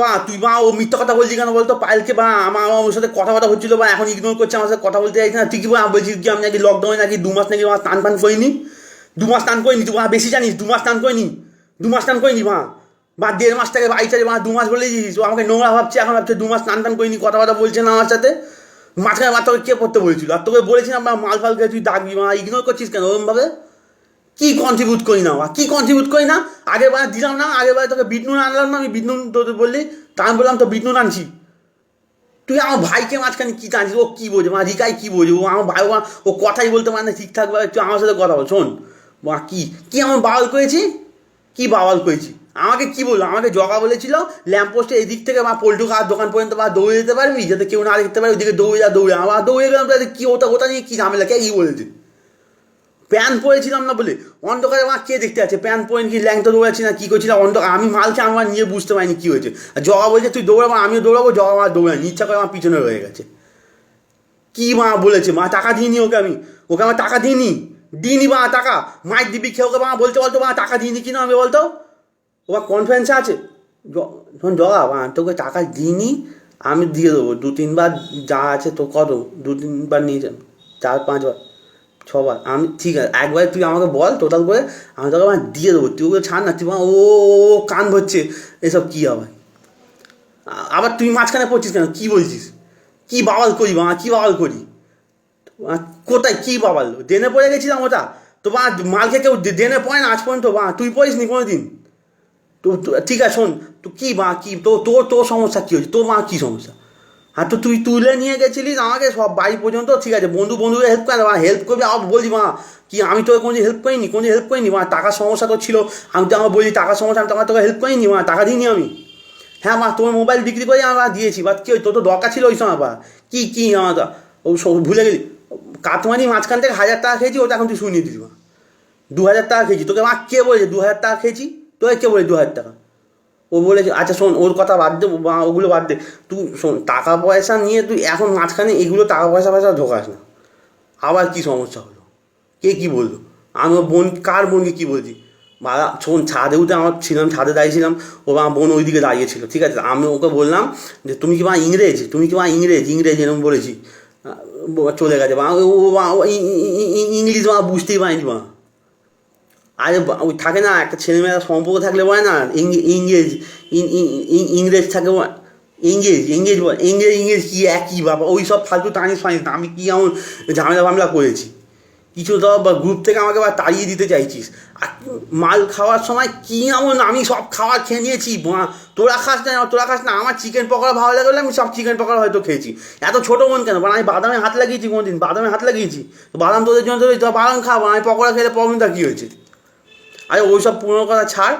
বা তুই বা ও মিথ্যা কথা বলছি কেন বলতো? পায়েলকে বা আমার সাথে কথা হচ্ছিল বা এখন ইগনোর করছে, আমার সাথে কথা বলতে চাইছে না। তুই কি বা বলছিস কি আমি নাকি লকডাউনে নাকি 2 মাস নাকি বা টান টান করিনি? 2 মাস টান করিনি? তুই বা বেশি জানিস? 2 মাস টান করিনি? 2 মাস টান করিনি বা 1.5 মাস থেকে বাড়ি চাই 2 মাস বলে দিয়েছিস। ও আমাকে নোংরা ভাবছে, এখন ভাবছে 2 মাস টান টান করিনি, কথা বলছে না আমার সাথে। মাঝখানে তোকে কে পড়তে বলেছিল? আর তোকে বলেছিলাম বা মাল ফাল খেয়ে তুই ডাকবি বা ইগনোর করছিস কেন ওরমভাবে? কি কন্ট্রিবিউট করি না বা কি কন্ট্রিবিউট করি না? আগের বার দিলাম না, আগের বার তোকে বিট নুন আনলাম না, আমি বিট নুন তোকে বললি, তা আমি বললাম তো বিট নুন আনছি। তুই আমার ভাইকে মাঝখানে কি টানছিস? ও কী বোঝে রিকাই কী বোঝে? ও আমার ভাই, ও কথাই বলতে পারে না ঠিকঠাক ভাবে। তুই আমার সাথে কথা বল। শোন বা কি কি আমার বাওয়াল করেছি? কি বাওয়াল করেছি? আমাকে কি বললো? আমাকে জগা বলেছিল ল্যাম্পপোস্টে এদিক থেকে বা পল্টু খাওয়ার দোকান পর্যন্ত বা দৌড়ে যেতে পারবি, যাতে কেউ না দেখতে পারে, ওইদিকে দৌড়ে আবার দৌড়ে গেলাম। তাদের কী ওটা নিয়ে কী ঝামেলা? কে কী বলেছে? প্যান্ট পরেছিলাম না বলে অন্ধকারে আমার কে দেখতে আছে? প্যান্ট পরে কি ল্যাংটা দৌড়াচ্ছি না কি করছিলাম অন্ধকার? আমি মালকে আমার নিয়ে বুঝতে পারিনি কী হয়েছে। আর জগা বলছে তুই দৌড়াবো, আমিও দৌড়াবো। জগা আমার দৌড়ানি ইচ্ছা করে আমার পিছনে রয়ে গেছে। কি বলেছে টাকা দিইনি ওকে? ওকে আমার টাকা দিইনি টাকা। মায়ের দিবি খেয়ে ওকে বলতে বলতো টাকা দিইনি কিনা আমি বলতো। ও কনফারেন্সে আছে। শোন জগা তোকে টাকা দিইনি, আমি দিয়ে দেবো 2-3 বার। যা আছে তো কত 2-3 বার নিয়েছেন, 4-5 বার, 6 বার। আমি ঠিক আছে, একবার তুই আমাকে বল টোটাল করে, আমি তোকে দিয়ে দেবো। তুই ওকে ছাড় না। তুই ও কান ভরছে এসব কী আবার? আবার তুই মাঝখানে পড়ছিস কেন? কী বলছিস? কী বাওয়াল করি কী বাওয়াল করি? কোথায় কী বাবাল? ডেনে পড়ে গেছিলাম ওটা তো মালকে কেউ ডেনে পড়ে না আজ পর্যন্ত। তুই পড়িস নি কোনো দিন? তো ঠিক আছে শোন, তো কী কী তোর তোর সমস্যা কী হয়েছে? তোর কী সমস্যা? হ্যাঁ তো তুই তুলে নিয়ে গেছিলিস আমাকে সব বাড়ি পর্যন্ত, ঠিক আছে বন্ধুকে হেল্প করে হেল্প করবি, আবার বলছি কি আমি তোকে কোনো হেল্প করিনি টাকার সমস্যা তো ছিল। আমি তো আমার বলছি টাকার সমস্যা, আমি তোকে হেল্প করিনি টাকা দিইনি আমি। হ্যাঁ তোমার মোবাইল বিক্রি করে আমি দিয়েছি কী তোর তো দরকার ছিল ওই সময় কী আমার ও ভুলে গেলি। কাতমানি মাঝখান থেকে 1,000 টাকা খেয়েছি, ওটা এখন তুই শুনিয়ে দিস 2,000 টাকা খেয়েছি। তোকে কে বলেছে 2,000 টাকা খেয়েছি? তোকে কে বলে 2,000 টাকা? ও বলেছে। আচ্ছা শোন, ওর কথা বাদ দে, ওগুলো বাদ দে। তুই শোন, টাকা পয়সা নিয়ে তুই এখন মাঝখানে এগুলো টাকা পয়সা ঢোকাস না। আবার কি সমস্যা হলো? কে কী বললো? আমি ওর বোন, কার বোনকে কী বলছি? শোন, ছাদে উঠে আমার ছিলাম, ছাদে দাঁড়িয়েছিলাম, ও আমার বোন ওইদিকে দাঁড়িয়েছিল, ঠিক আছে। আমি ওকে বললাম যে তুমি কি ইংরেজ এরকম বলেছি। চলে গেছে ইংলিশ বুঝতেই পারিনি আরে ওই থাকে না একটা ছেলেমেয়েরা সম্পর্ক থাকলে বলে না ইংরেজ ইংরেজ থাকে ইংরেজ কি একই বাবা, ওই সব ফালতু টানিস ফানিস না। আমি কি এমন ঝামেলা করেছি? কিছু তো গ্রুপ থেকে আমাকে আবার তাড়িয়ে দিতে চাইছিস। আর মাল খাওয়ার সময় কী এমন, আমি সব খাবার খেয়ে নিয়েছি। তোরা খাস না আমার চিকেন পকোড়া ভালো লাগে বলে আমি সব চিকেন পকোড়া হয়তো খেয়েছি। এত ছোটো মন কেন? আমি বাদামে হাত লাগিয়েছি কোনো দিন? বাদামে হাত লাগিয়েছি? বাদাম তোদের জন্য তোরা বাদাম খাবো, আমি পকোড়া খেলে প্রবলেমটা কী হয়েছে? আরে ওই সব পুরোনো কথা ছাড়,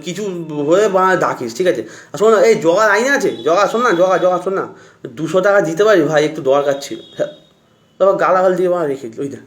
কিছু হয়ে ডাকিস, ঠিক আছে। শোন এই জগা লাইনে আছে, শোন না, শোন না, 200 টাকা দিতে পারি ভাই, একটু দরকার ছিল। হ্যাঁ, তারপর গালাগাল দিয়ে রেখে দিল ওই দেখ।